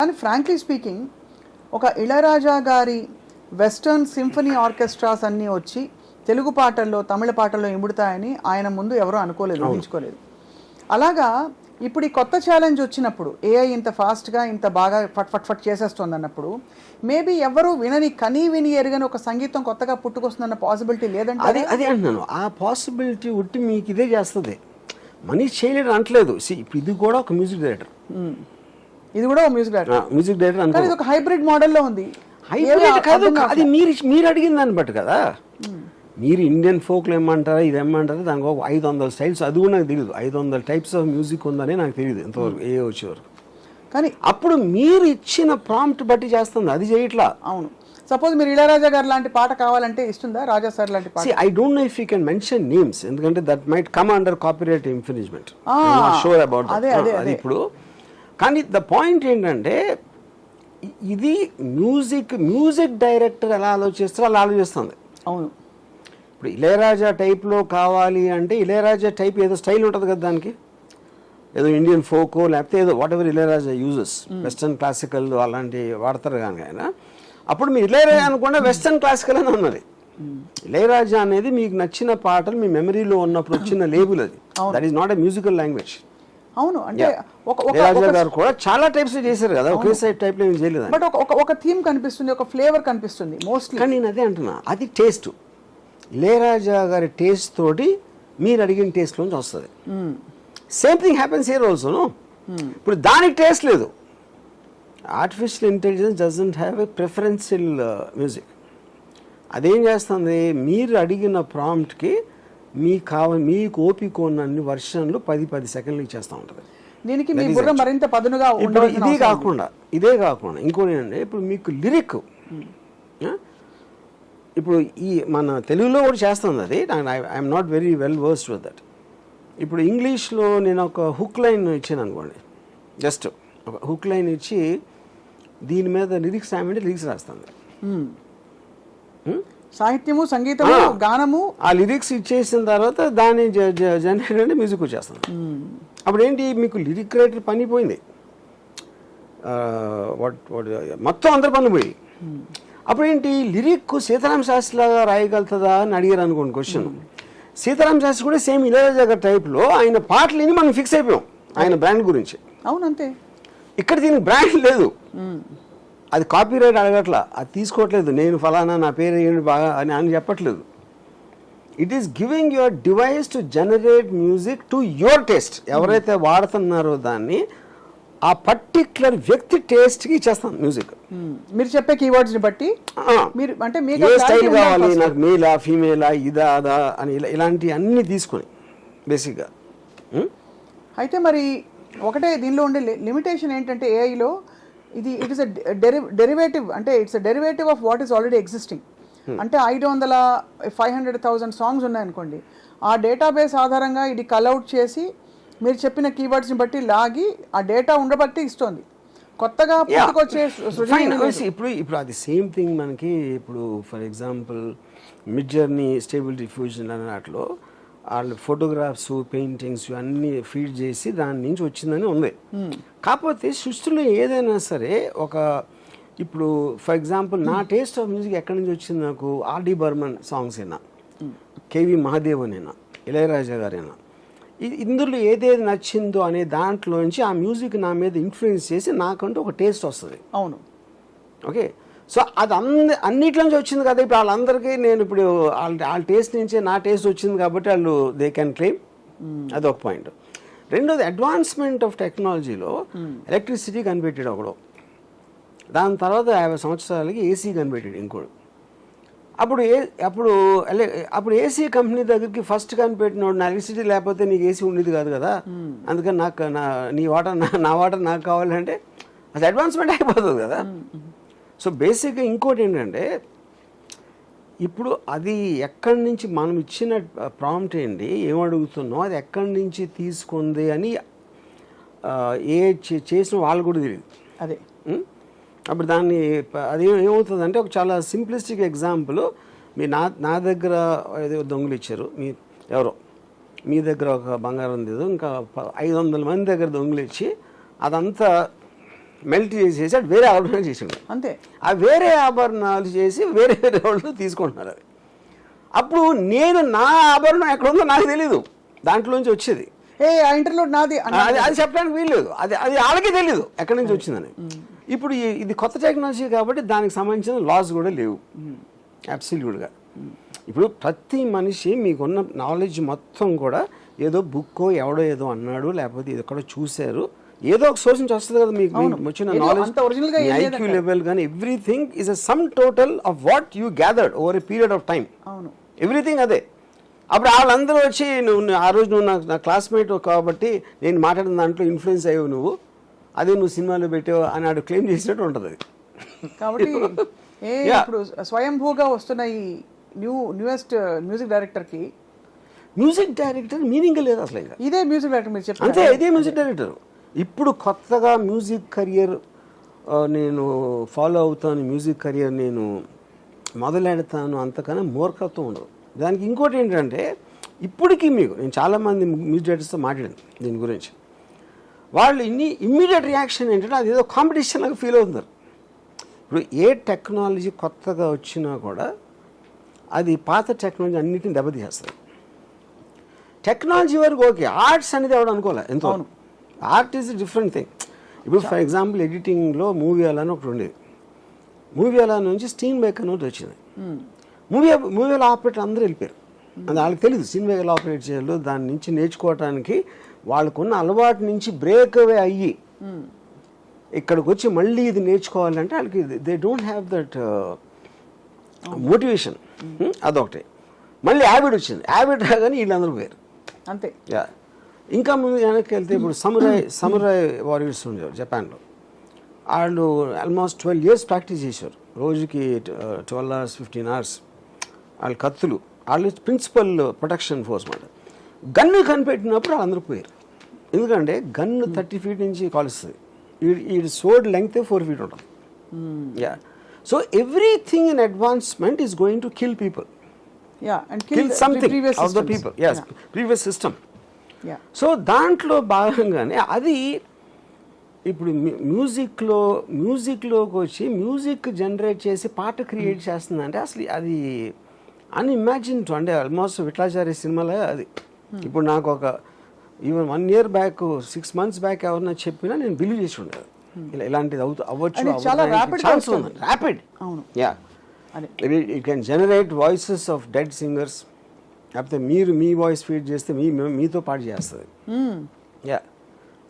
కానీ frankly speaking ఒక ఇళయరాజా గారి వెస్టర్న్ సింఫనీ ఆర్కెస్ట్రాస్ అన్నీ వచ్చి తెలుగు పాటల్లో తమిళ పాటల్లో ఇముడుతాయని ఆయన ముందు ఎవరూ అనుకోలేదు, ఊహించుకోలేదు. అలాగా ఇప్పుడు ఈ కొత్త ఛాలెంజ్ వచ్చినప్పుడు ఏఐ ఇంత ఫాస్ట్గా ఇంత బాగా ఫట్ ఫట్ ఫట్ చేసేస్తుంది అన్నప్పుడు మేబీ ఎవరు విని ఎరగని ఒక సంగీతం కొత్తగా పుట్టుకొస్తుందన్న పాసిబిలిటీ లేదంటే అదే అంటున్నాను. ఆ పాసిబిలిటీ ఉట్టి మీకు ఇదే చేస్తుంది, మనీష్ చేయలేడు అంటలేదు. ఇప్పుడు ఇది కూడా ఒక మ్యూజిక్ డైరెక్టర్, ఇది కూడా ఒక మ్యూజిక్ డైరెక్టర్ అంటే ఇది ఒక హైబ్రిడ్ మోడల్లో ఉంది. హైబ్రిడ్ కాదు, అది మీరు అడిగిన దాన్ని బట్టి కదా. మీరు ఇండియన్ ఫోక్లో ఏమంటారా ఇది ఏమంటారా దానికి ఒక 500 స్టైల్స్, అది కూడా నాకు తెలియదు. 500 టైప్స్ ఆఫ్ మ్యూజిక్ ఉందని నాకు తెలియదు ఇంతవరకు ఏ వచ్చేవరకు. కానీ అప్పుడు మీరు ఇచ్చిన ప్రాంప్ట్ బట్టి చేస్తుంది, అది చేయట్లా. అవును, సపోజ్ మీరు ఇళయరాజా గారు లాంటి పాట కావాలంటే ఇస్తుందా, రాజా సార్ లాంటి పాట? I don't know if you can mention names, ఎందుకంటే that might come under copyright infringement. Sure about అది ఇప్పుడు. కానీ ద పాయింట్ ఏంటంటే ఇది మ్యూజిక్ డైరెక్టర్ ఎలా ఆలోచిస్తారో అలా ఆలోచిస్తుంది. అవును, ఇప్పుడు ఇళయరాజా టైప్లో కావాలి అంటే ఇళయరాజా టైప్ ఏదో స్టైల్ ఉంటుంది కదా, దానికి ఏదో ఇండియన్ ఫోకో లేకపోతే ఏదో what ever Ilaiyaraaja uses, western classical అలాంటి వాడతారు కానీ ఆయన. అప్పుడు మీరు ఇళయరాజా అనుకుంటే వెస్టర్న్ క్లాసికల్ అని ఉన్నది. ఇళయరాజా అనేది మీకు నచ్చిన పాటలు మీ మెమరీలో ఉన్నప్పుడు వచ్చిన లేబుల్ అది. That is not a musical language. అవును, అంటే ఇళయరాజా గారు కూడా చాలా టైప్స్ చేశారు కదా, ఒకే టైప్ లో ఏం చేయలేదు. బట్ ఒక థీమ్ కనిపిస్తుంది, ఒక ఫ్లేవర్ కనిపిస్తుంది మోస్ట్లీ. కానీ నేను అదే అంటున్నా, అది టేస్ట్. ఇళయరాజా గారి టేస్ట్ తోటి మీరు అడిగిన టేస్ట్ లోంచి వస్తుంది. Same thing happens here also. ఇప్పుడు దానికి టేస్ట్ లేదు. Artificial intelligence doesn't have a preferential music. అదేం చేస్తుంది, మీరు అడిగిన ప్రాంప్ట్కి మీకు ఓపిక ఉన్నన్ని వర్షన్లు 10 సెకండ్లకి చేస్తూ ఉంటుంది. దీనికి మీ బుర్ర మరింత పదునుగా ఇదే కాకుండా ఇంకోటి ఏంటంటే ఇప్పుడు మీకు లిరిక్ ఇప్పుడు ఈ మన తెలుగులో కూడా చేస్తుంది అది. I'm not very well versed with that. ఇప్పుడు ఇంగ్లీష్లో నేను ఒక హుక్ లైన్ ఇచ్చాను అనుకోండి, జస్ట్ ఒక హుక్ లైన్ ఇచ్చి దీని మీద లిరిక్స్ రాయమంటే లిరిక్స్ రాస్తుంది. సాహిత్యము, సంగీతము, గానము, ఆ లిరిక్స్ ఇచ్చేసిన తర్వాత దాన్ని జనరేట్ అంటే మ్యూజిక్ వచ్చేస్తుంది. అప్పుడు ఏంటి, మీకు లిరిక్ రైటర్ పని పోయింది, మొత్తం అందరి పనులు పోయి. అప్పుడు ఏంటి, లిరిక్ సీతారామ శాస్త్రి లాగా రాయగలుగుతుందా అని అడిగారు అనుకోండి క్వశ్చన్. సీతారామ శాస్త్రి కూడా సేమ్ ఇళయరాజా గారి టైప్లో ఆయన పాటలు విని మనం ఫిక్స్ అయిపోయాం ఆయన బ్రాండ్ గురించి. అవునంతే, ఇక్కడ దీనికి బ్రాండ్ లేదు, అది కాపీరైట్ అడగట్లా, అది తీసుకోవట్లేదు. నేను ఫలానా నా పేరు ఏంటి బాగా అని ఆయన చెప్పట్లేదు. It is giving your device to generate music to your taste. ఎవరైతే వాడుతున్నారో దాన్ని ఆ పర్టిక్యులర్ వ్యక్తి టేస్ట్కి ఇచ్చేస్తాం మ్యూజిక్. మీరు చెప్పే కీవర్డ్స్ని బట్టి మీరు అంటే మీకు ఏ స్టైల్ కావాలి, నాకు మేలా ఫీమేలా ఇదా అదా అని ఇలాంటి అన్నీ తీసుకొని బేసిక్గా. అయితే మరి ఒకటే దీనిలో ఉండే లిమిటేషన్ ఏంటంటే ఏఐలో ఇట్ ఇస్ డెరివేటివ్, అంటే it's a derivative of what is already existing. అంటే 500,000 సాంగ్స్ ఉన్నాయనుకోండి, ఆ డేటాబేస్ ఆధారంగా ఇది కల్అవుట్ చేసి మీరు చెప్పిన కీవర్డ్స్ని బట్టి లాగి ఆ డేటా ఉండబట్టి ఇస్తుంది. కొత్తగా పుట్టుకొచ్చే ఇప్పుడు అది సేమ్ థింగ్ మనకి. ఇప్పుడు for example mid journey, stable diffusion అనే వాటిలో వాళ్ళు ఫోటోగ్రాఫ్స్, పెయింటింగ్స్ అన్నీ ఫీడ్ చేసి దాని నుంచి వచ్చిందని ఉంది. కాకపోతే సృష్టిలో ఏదైనా సరే ఇప్పుడు ఫర్ ఎగ్జాంపుల్ నా టేస్ట్ ఆఫ్ మ్యూజిక్ ఎక్కడి నుంచి వచ్చింది, నాకు ఆర్డి బర్మన్ సాంగ్స్ అయినా, కేవి మహాదేవన్ అయినా, ఇళయరాజా గారైనా, ఇందులో ఏదేది నచ్చిందో అనే దాంట్లోంచి ఆ మ్యూజిక్ నా మీద ఇన్ఫ్లుయెన్స్ చేసి నాకంటూ ఒక టేస్ట్ వస్తుంది. అవును, ఓకే. సో అది అన్నిట్లోంచి వచ్చింది కదా. ఇప్పుడు వాళ్ళందరికీ నేను ఇప్పుడు వాళ్ళ టేస్ట్ నుంచే నా టేస్ట్ వచ్చింది కాబట్టి వాళ్ళు దే కెన్ క్లెయిమ్. అదొక పాయింట్. రెండోది, అడ్వాన్స్మెంట్ ఆఫ్ టెక్నాలజీలో ఎలక్ట్రిసిటీ కనిపెట్టాడు ఒకడు, దాని తర్వాత 50 సంవత్సరాలకి ఏసీ కనిపెట్టాడు ఇంకోడు. అప్పుడు ఏసీ కంపెనీ దగ్గరికి ఫస్ట్ కనిపెట్టినోడు నా ఎలక్ట్రిసిటీ లేకపోతే నీకు ఏసీ ఉండేది కాదు కదా, అందుకని నా వాటర్ నాకు కావాలంటే అది అడ్వాన్స్మెంట్ అయిపోతుంది కదా. సో బేసిక్గా ఇంకోటి ఏంటంటే ఇప్పుడు అది ఎక్కడి నుంచి మనం ఇచ్చిన ప్రాంప్ట్ ఏంటి, ఏమడుగుతున్నాం, అది ఎక్కడి నుంచి తీసుకుంది అని చేసిన వాళ్ళు కూడా తెలియదు. అదే అప్పుడు దాన్ని అది ఏమవుతుందంటే ఒక చాలా సింప్లిస్టిక్ ఎగ్జాంపుల్. మీరు నా దగ్గర ఏదో దొంగలు ఇచ్చారు, మీ దగ్గర ఒక బంగారం లేదు, ఇంకా 500 మంది దగ్గర దొంగలు ఇచ్చి అదంతా మెల్ట్ చేసేసి అటు వేరే ఆభరణాలు చేసిండు. అంతే. ఆ వేరే ఆభరణాలు చేసి వేరే వేరే వాళ్ళు తీసుకుంటున్నారు. అవి అప్పుడు నేను నా ఆభరణం ఎక్కడ ఉందో నాకు తెలీదు, దాంట్లోంచి వచ్చేది. ఆ ఇంటర్లో నాది అది చెప్పడానికి వీల్లేదు, అది అది వాళ్ళకి తెలీదు ఎక్కడి నుంచి వచ్చిందని. ఇప్పుడు ఇది కొత్త టెక్నాలజీ కాబట్టి దానికి సంబంధించిన లాస్ కూడా లేవు అబ్సల్యూట్గా. ఇప్పుడు ప్రతి మనిషి మీకున్న నాలెడ్జ్ మొత్తం కూడా ఏదో బుక్కో ఎవడో ఏదో అన్నాడు, లేకపోతే ఇది ఎక్కడో చూశారు, ఏదో ఒక సోర్స్ నుంచి వస్తుంది కదా మీకు వచ్చిన నాలెడ్జ్, ఐక్యూ లెవెల్ కానీ everything is a sum total of what you gathered over a period of time. అవును, ఎవ్రీథింగ్ అదే. అప్పుడు వాళ్ళందరూ వచ్చి నువ్వు ఆ రోజు నువ్వు నా క్లాస్మేట్ కాబట్టి నేను మాట్లాడిన దాంట్లో ఇన్ఫ్లుయెన్స్ అయ్యావు నువ్వు, అదే నువ్వు సినిమాలో పెట్టావు అని ఆడు క్లెయిమ్ చేసినట్టు ఉంటుంది. కాబట్టి ఇప్పుడు స్వయంభూగా వస్తున్న ఈ న్యూయెస్ట్ మ్యూజిక్ డైరెక్టర్కి మ్యూజిక్ డైరెక్టర్ మీనింగ్ లేదు అసలు. ఇంకా ఇదే మ్యూజిక్ డైరెక్టర్ మీరు చెప్పారు అంతే, ఇదే మ్యూజిక్ డైరెక్టర్. ఇప్పుడు కొత్తగా మ్యూజిక్ కెరియర్ నేను ఫాలో అవుతాను, మ్యూజిక్ కెరియర్ నేను మొదలెడతాను అంతకన్నా మూర్ఖత్వం ఉండదు. దానికి ఇంకోటి ఏంటంటే ఇప్పటికీ మీకు నేను చాలామంది మ్యూజిక్ డైరెక్టర్స్తో మాట్లాడాను దీని గురించి. వాళ్ళు ఇమ్మీడియట్ రియాక్షన్ ఏంటంటే అది ఏదో కాంపిటీషన్ లాగా ఫీల్ అవుతున్నారు. ఇప్పుడు ఏ టెక్నాలజీ కొత్తగా వచ్చినా కూడా అది పాత టెక్నాలజీ అన్నిటిని దెబ్బతీసేస్తుంది. టెక్నాలజీ వరకు ఓకే, ఆర్ట్స్ అనేది ఎవడు అనుకోలే ఎంతో. Art is different thing. ఇప్పుడు ఫర్ ఎగ్జాంపుల్ ఎడిటింగ్లో మూవీ అలా అని ఒకటి ఉండేది. మూవీ అలా నుంచి స్టీమ్ మేకర్ అని వచ్చింది. మూవీలో ఆపరేటర్ అందరూ వెళ్ళిపోయారు. అది వాళ్ళకి తెలియదు స్టీమ్ మేకర్లో ఆపరేట్ చేయాలో. దాని నుంచి నేర్చుకోవటానికి వాళ్ళకున్న అలవాటు నుంచి బ్రేక్ అవే అయ్యి ఇక్కడికి వచ్చి మళ్ళీ ఇది నేర్చుకోవాలంటే వాళ్ళకి they don't have that motivation. అదొకటి. మళ్ళీ హ్యాబిట్ వచ్చింది, హ్యాబిట్ రాగానే వీళ్ళందరూ పోయారు అంతే. ఇంకా ముందు వెనక్కి వెళ్తే ఇప్పుడు సమురాయ్ వారియర్స్ ఉండేవారు జపాన్లో. వాళ్ళు ఆల్మోస్ట్ 12 years ప్రాక్టీస్ చేశారు, రోజుకి 12 hours 15 hours. వాళ్ళు కత్తులు, వాళ్ళు ప్రిన్సిపల్ ప్రొటెక్షన్ ఫోర్స్ మాట. గన్ను కనిపెట్టినప్పుడు వాళ్ళందరూ పోయారు. ఎందుకంటే గన్ను 30 feet నుంచి కాలుస్తుంది, ఈ సోడ్ లెంగ్త్ 4 feet ఉంటుంది. So everything in advancement is going to kill people, kill something of the people. Yes, previous system. So దాంట్లో భాగంగానే అది ఇప్పుడు మ్యూజిక్లోకి వచ్చి మ్యూజిక్ జనరేట్ చేసి పాట క్రియేట్ చేస్తుందంటే అసలు అది అన్ఇమాజిన్. అంటే ఆల్మోస్ట్ విట్లాచార్య సినిమాలో అది. ఇప్పుడు నాకు ఒక even 1 year back 6 months back ఎవరన్నా చెప్పినా నేను బిలీవ్ చేసి ఉండేది ఇలాంటిది అవ్వచ్చు. Rapid. Yeah, it can generate voices of dead singers. లేకపోతే మీరు మీ వాయిస్ ఫీడ్ చేస్తే మీతో పాటు చేస్తుంది. యా,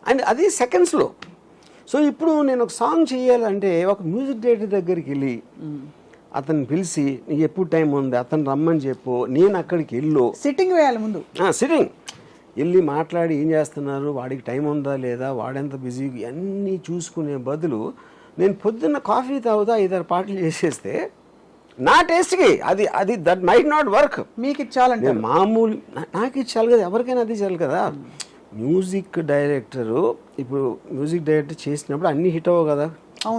అండ్ అది సెకండ్స్లో. సో ఇప్పుడు నేను ఒక సాంగ్ చేయాలంటే ఒక మ్యూజిక్ డైరెక్టర్ దగ్గరికి వెళ్ళి అతను పిలిచి నీకు ఎప్పుడు టైం ఉంది అతను రమ్మని చెప్పు, నేను అక్కడికి వెళ్ళు, సిట్టింగ్ వేయాలి ముందు. సిట్టింగ్ వెళ్ళి మాట్లాడి ఏం చేస్తున్నారు, వాడికి టైం ఉందా లేదా, వాడెంత బిజీ, అన్నీ చూసుకునే బదులు నేను పొద్దున్న కాఫీ తాగుతా 5-6 పాటలు చేసేస్తే నా టేస్ట్కి అది దట్ మైట్ నాట్ వర్క్. మీకు ఇచ్చాలంటే మామూలు నాకు ఇచ్చాలి కదా, ఎవరికైనా అది ఇచ్చాలి కదా. మ్యూజిక్ డైరెక్టరు ఇప్పుడు మ్యూజిక్ డైరెక్టర్ చేసినప్పుడు అన్ని హిట్ అవ్వవు కదా,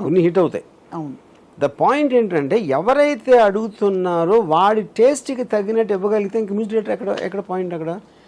కొన్ని హిట్ అవుతాయి. అవును. ద పాయింట్ ఏంటంటే ఎవరైతే అడుగుతున్నారో వాడి టేస్ట్కి తగినట్టు ఇవ్వగలిగితే ఇంక మ్యూజిక్ డైరెక్టర్ ఎక్కడ పాయింట్ అక్కడ